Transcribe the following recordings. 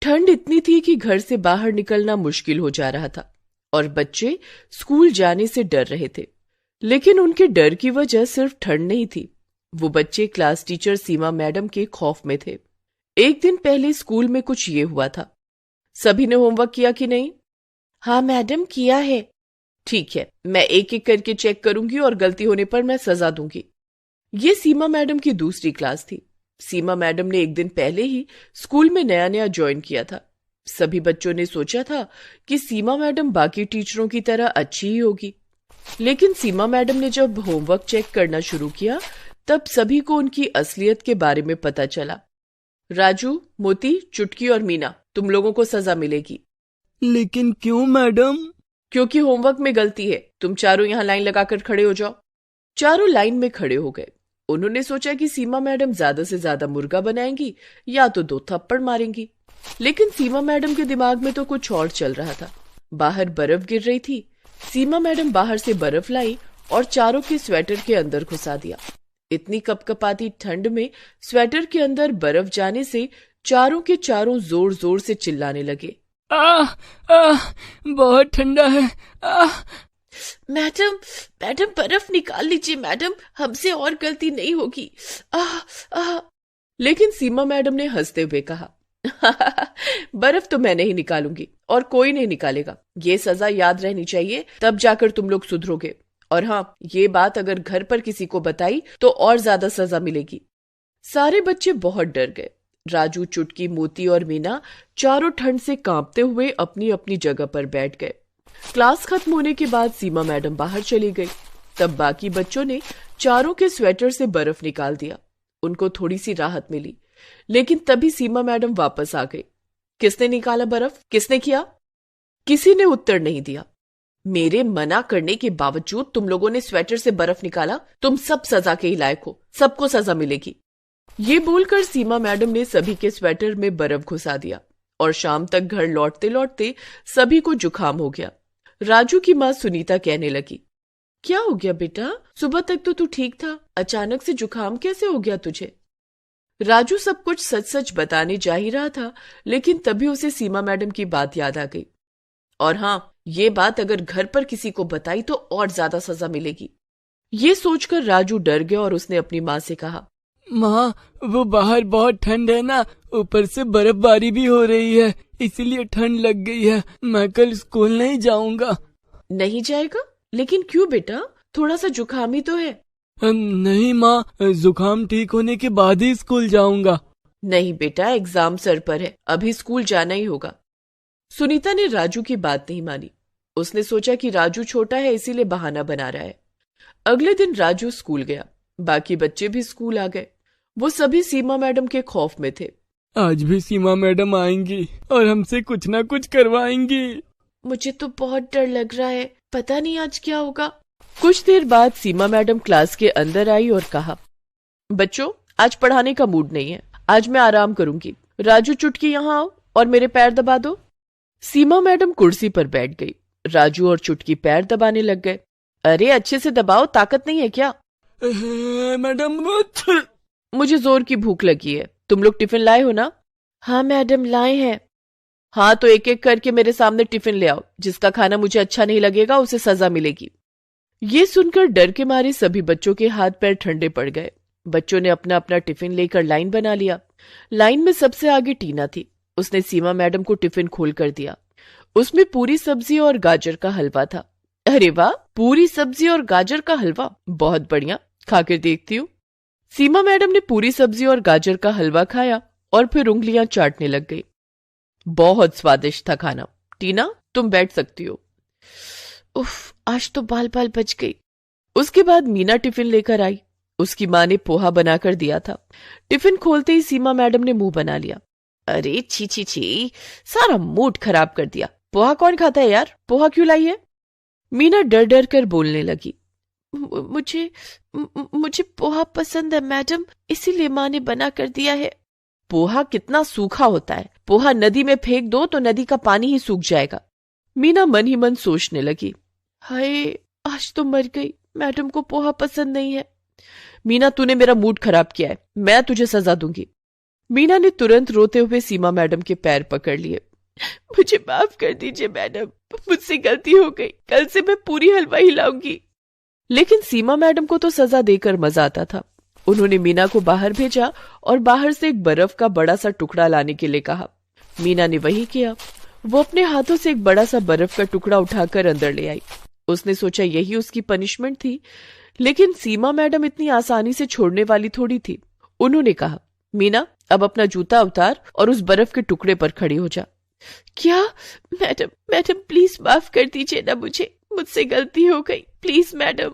ठंड इतनी थी कि घर से बाहर निकलना मुश्किल हो जा रहा था और बच्चे स्कूल जाने से डर रहे थे। लेकिन उनके डर की वजह सिर्फ ठंड नहीं थी, वो बच्चे क्लास टीचर सीमा मैडम के खौफ में थे। एक दिन पहले स्कूल में कुछ ये हुआ था। सभी ने होमवर्क किया कि नहीं? हाँ मैडम, किया है। ठीक है, मैं एक एक करके चेक करूंगी और गलती होने पर मैं सजा दूंगी। ये सीमा मैडम की दूसरी क्लास थी। सीमा मैडम ने एक दिन पहले ही स्कूल में नया नया ज्वाइन किया था। सभी बच्चों ने सोचा था कि सीमा मैडम बाकी टीचरों की तरह अच्छी ही होगी। लेकिन सीमा मैडम ने जब होमवर्क चेक करना शुरू किया तब सभी को उनकी असलियत के बारे में पता चला। राजू, मोती, चुटकी और मीना, तुम लोगों को सजा मिलेगी। लेकिन क्यों मैडम? क्योंकि होमवर्क में गलती है। तुम चारों यहाँ लाइन लगाकर खड़े हो जाओ। चारों लाइन में खड़े हो गए। उन्होंने सोचा कि सीमा मैडम ज्यादा से ज्यादा मुर्गा बनाएंगी या तो 2 थप्पड़ मारेंगी। लेकिन सीमा मैडम के दिमाग में तो कुछ और चल रहा था। बाहर बर्फ गिर रही थी। सीमा मैडम बाहर से बर्फ लाई और चारों के स्वेटर के अंदर घुसा दिया। इतनी कपकपाती ठंड में स्वेटर के अंदर बर्फ जाने से चारों के चारों जोर जोर से चिल्लाने लगे। बहुत ठंडा है। मैडम, बर्फ निकाल लीजिए मैडम, हमसे और गलती नहीं होगी। लेकिन सीमा मैडम ने हंसते हुए कहा, बर्फ तो मैं नहीं निकालूंगी और कोई नहीं निकालेगा। ये सजा याद रहनी चाहिए, तब जाकर तुम लोग सुधरोगे। और हाँ, ये बात अगर घर पर किसी को बताई तो और ज्यादा सजा मिलेगी। सारे बच्चे बहुत डर गए। राजू, चुटकी, मोती और मीना चारों ठंड से कांपते हुए अपनी अपनी जगह पर बैठ गए। क्लास खत्म होने के बाद सीमा मैडम बाहर चली गई। तब बाकी बच्चों ने चारों के स्वेटर से बर्फ निकाल दिया। उनको थोड़ी सी राहत मिली। लेकिन तभी सीमा मैडम वापस आ गई। किसने निकाला बर्फ? किसने किया? किसी ने उत्तर नहीं दिया। मेरे मना करने के बावजूद तुम लोगों ने स्वेटर से बर्फ निकाला। तुम सब सजा के ही लायक हो, सबको सजा मिलेगी। ये बोलकर सीमा मैडम ने सभी के स्वेटर में बर्फ घुसा दिया और शाम तक घर लौटते लौटते सभी को जुकाम हो गया। राजू की माँ सुनीता कहने लगी, क्या हो गया बेटा? सुबह तक तो तू ठीक था, अचानक से जुकाम कैसे हो गया तुझे? राजू सब कुछ सच सच बताने जा ही रहा था, लेकिन तभी उसे सीमा मैडम की बात याद आ गई। और हाँ, ये बात अगर घर पर किसी को बताई तो और ज्यादा सजा मिलेगी। ये सोचकर राजू डर गया और उसने अपनी माँ से कहा, माँ, वो बाहर बहुत ठंड है ना, ऊपर से बर्फबारी भी हो रही है, इसीलिए ठंड लग गई है। मैं कल स्कूल नहीं जाऊंगा। नहीं जाएगा? लेकिन क्यों बेटा? थोड़ा सा जुकाम ही तो है। नहीं माँ, जुकाम ठीक होने के बाद ही स्कूल जाऊंगा। नहीं बेटा, एग्जाम सर पर है, अभी स्कूल जाना ही होगा। सुनीता ने राजू की बात नहीं मानी। उसने सोचा कि राजू छोटा है इसीलिए बहाना बना रहा है। अगले दिन राजू स्कूल गया। बाकी बच्चे भी स्कूल आ गए। वो सभी सीमा मैडम के खौफ में थे। आज भी सीमा मैडम आएंगी और हमसे कुछ ना कुछ करवाएंगी। मुझे तो बहुत डर लग रहा है, पता नहीं आज क्या होगा। कुछ देर बाद सीमा मैडम क्लास के अंदर आई और कहा, बच्चों, आज पढ़ाने का मूड नहीं है, आज मैं आराम करूंगी। राजू, चुटकी यहाँ आओ और मेरे पैर दबा दो। सीमा मैडम कुर्सी पर बैठ गई। राजू और चुटकी पैर दबाने लग गए। अरे अच्छे से दबाओ, ताकत नहीं है क्या? मैडम, मुझे जोर की भूख लगी है। तुम लोग टिफिन लाए हो ना? हाँ मैडम, लाए हैं। हाँ तो एक एक करके मेरे सामने टिफिन ले आओ। जिसका खाना मुझे अच्छा नहीं लगेगा उसे सजा मिलेगी। ये सुनकर डर के मारे सभी बच्चों के हाथ पैर ठंडे पड़ गए। बच्चों ने अपना अपना टिफिन लेकर लाइन बना लिया। लाइन में सबसे आगे टीना थी। उसने सीमा मैडम को टिफिन खोल कर दिया। उसमें पूरी सब्जी और गाजर का हलवा था। अरे वाह, पूरी सब्जी और गाजर का हलवा, बहुत बढ़िया, खाकर देखती हूँ। सीमा मैडम ने पूरी सब्जी और गाजर का हलवा खाया और फिर उंगलियां चाटने लग गई। बहुत स्वादिष्ट था खाना। टीना, तुम बैठ सकती हो। उफ, आज तो बाल बाल बच गई। उसके बाद मीना टिफिन लेकर आई। उसकी माँ ने पोहा बनाकर दिया था। टिफिन खोलते ही सीमा मैडम ने मुंह बना लिया। अरे छी छी छी, सारा मूड खराब कर दिया। पोहा कौन खाता है यार? पोहा क्यों लाई है? मीना डर डर कर बोलने लगी। मुझे पोहा पसंद है मैडम, इसीलिए माँ ने बना कर दिया है। पोहा कितना सूखा होता है, पोहा नदी में फेंक दो तो नदी का पानी ही सूख जाएगा। मीना मन ही मन सोचने लगी, हाय आज तो मर गई, मैडम को पोहा पसंद नहीं है। मीना, तूने मेरा मूड खराब किया है, मैं तुझे सजा दूंगी। मीना ने तुरंत रोते हुए सीमा मैडम के पैर पकड़ लिए। मुझे माफ कर दीजिए मैडम, मुझसे गलती हो गई, कल से मैं पूरी हलवाई लाऊंगी। लेकिन सीमा मैडम को तो सजा देकर मजा आता था। उन्होंने मीना को बाहर भेजा और बाहर से एक बर्फ का बड़ा सा टुकड़ा लाने के लिए कहा। मीना ने वही किया। वो अपने हाथों से एक बड़ा सा बर्फ का टुकड़ा उठाकर अंदर ले आई। उसने सोचा यही उसकी पनिशमेंट थी, लेकिन सीमा मैडम इतनी आसानी से छोड़ने वाली थोड़ी थी। उन्होंने कहा, मीना अब अपना जूता उतार और उस बर्फ के टुकड़े पर खड़ी हो जा। क्या मैडम, मैडम प्लीज माफ कर दीजिए ना, मुझसे गलती हो गई, प्लीज मैडम।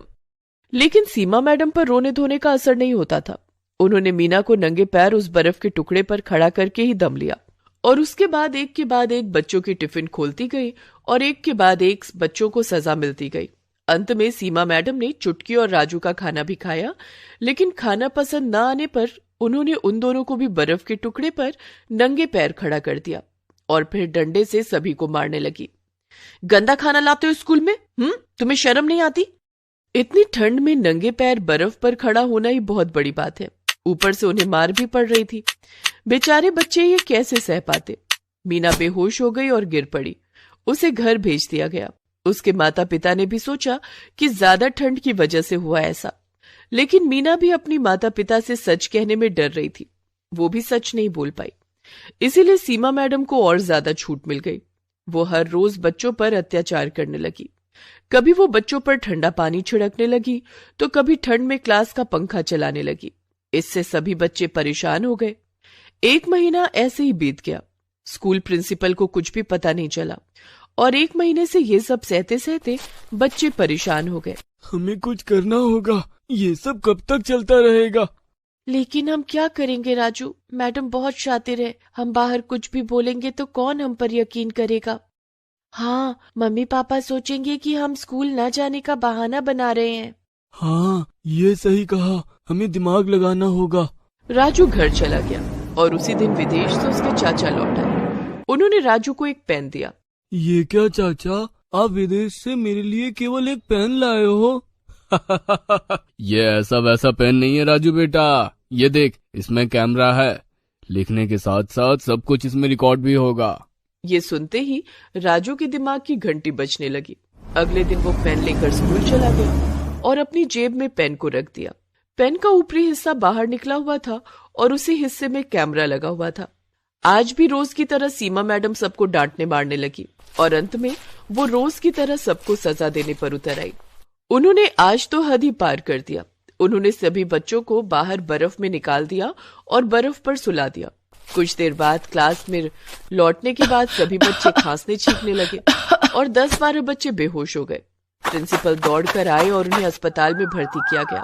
लेकिन सीमा मैडम पर रोने धोने का असर नहीं होता था। उन्होंने मीना को नंगे पैर उस बर्फ के टुकड़े पर खड़ा करके ही दम लिया और उसके बाद एक के बाद एक बच्चों की टिफिन खोलती गई और एक के बाद एक बच्चों को सजा मिलती गई। अंत में सीमा मैडम ने चुटकी और राजू का खाना भी खाया, लेकिन खाना पसंद न आने पर उन्होंने उन दोनों को भी बर्फ के टुकड़े पर नंगे पैर खड़ा कर दिया और फिर डंडे से सभी को मारने लगी। गंदा खाना लाते हो स्कूल में, तुम्हें शर्म नहीं आती? इतनी ठंड में नंगे पैर बर्फ पर खड़ा होना ही बहुत बड़ी बात है। ऊपर से उन्हें मार भी पड़ रही थी। बेचारे बच्चे ये कैसे सह पाते। मीना बेहोश हो गई और गिर पड़ी। उसे घर भेज दिया गया। उसके माता पिता ने भी सोचा कि ज्यादा ठंड की वजह से हुआ ऐसा, लेकिन मीना भी अपनी माता पिता से सच कहने में डर रही थी। वो भी सच नहीं बोल पाई। इसीलिए सीमा मैडम को और ज्यादा छूट मिल गई। वो हर रोज बच्चों पर अत्याचार करने लगी। कभी वो बच्चों पर ठंडा पानी छिड़कने लगी तो कभी ठंड में क्लास का पंखा चलाने लगी। इससे सभी बच्चे परेशान हो गए। 1 महीना ऐसे ही बीत गया। स्कूल प्रिंसिपल को कुछ भी पता नहीं चला और 1 महीने से ये सब सहते सहते बच्चे परेशान हो गए। हमें कुछ करना होगा, ये सब कब तक चलता रहेगा? लेकिन हम क्या करेंगे राजू, मैडम बहुत शातिर है। हम बाहर कुछ भी बोलेंगे तो कौन हम पर यकीन करेगा? हाँ, मम्मी पापा सोचेंगे कि हम स्कूल न जाने का बहाना बना रहे हैं। हाँ, ये सही कहा, हमें दिमाग लगाना होगा। राजू घर चला गया और उसी दिन विदेश से उसके चाचा लौट आए। उन्होंने राजू को एक पेन दिया। ये क्या चाचा, आप विदेश से मेरे लिए केवल एक पेन लाए हो? ये ऐसा वैसा पेन नहीं है राजू बेटा, ये देख, इसमें कैमरा है, लिखने के साथ साथ सब कुछ इसमें रिकॉर्ड भी होगा। ये सुनते ही राजू के दिमाग की घंटी बजने लगी। अगले दिन वो पेन लेकर स्कूल चला गया और अपनी जेब में पेन को रख दिया। पेन का ऊपरी हिस्सा बाहर निकला हुआ था और उसी हिस्से में कैमरा लगा हुआ था। आज भी रोज की तरह सीमा मैडम सबको डांटने मारने लगी और अंत में वो रोज की तरह सबको सजा देने पर उतर आई। उन्होंने आज तो हद ही पार कर दिया। उन्होंने सभी बच्चों को बाहर बर्फ में निकाल दिया और बर्फ पर सुला दिया। कुछ देर बाद क्लास में लौटने के बाद सभी बच्चे खांसने छींकने लगे और 10-12 बच्चे बेहोश हो गए। प्रिंसिपल दौड़कर आए और उन्हें अस्पताल में भर्ती किया गया।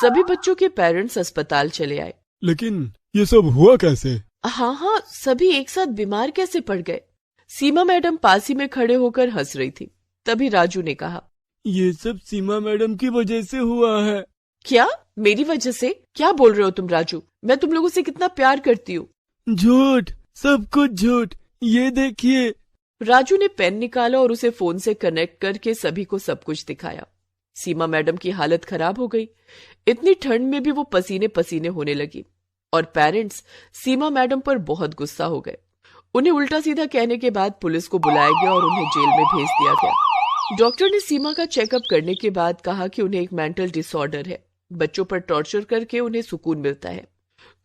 सभी बच्चों के पेरेंट्स अस्पताल चले आए। लेकिन ये सब हुआ कैसे? हाँ, सभी एक साथ बीमार कैसे पड़ गए? सीमा मैडम पास ही में खड़े होकर हंस रही थी। तभी राजू ने कहा, ये सब सीमा मैडम की वजह से हुआ है। क्या? मेरी वजह से? क्या बोल रहे हो तुम राजू? मैं तुम लोगों से कितना प्यार करती हूँ। झूठ, सब कुछ झूठ, ये देखिए। राजू ने पेन निकाला और उसे फोन से कनेक्ट करके सभी को सब कुछ दिखाया। सीमा मैडम की हालत खराब हो गई। इतनी ठंड में भी वो पसीने पसीने होने लगी और पेरेंट्स सीमा मैडम पर बहुत गुस्सा हो गए। उन्हें उल्टा सीधा कहने के बाद पुलिस को बुलाया गया और उन्हें जेल में भेज दिया गया। डॉक्टर ने सीमा का चेकअप करने के बाद कहा कि उन्हें एक मेंटल डिसऑर्डर है। बच्चों पर टॉर्चर करके उन्हें सुकून मिलता है।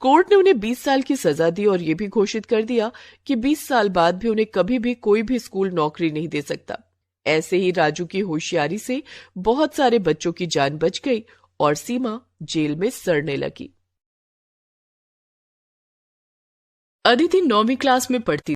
कोर्ट ने उन्हें 20 साल की सजा दी और ये भी घोषित कर दिया कि 20 साल बाद भी उन्हें कभी भी कोई भी स्कूल नौकरी नहीं दे सकता। ऐसे ही राजू की होशियारी से बहुत सारे बच्चों की जान बच गई और सीमा जेल में सड़ने लगी। अदिति 9वीं क्लास में पढ़ती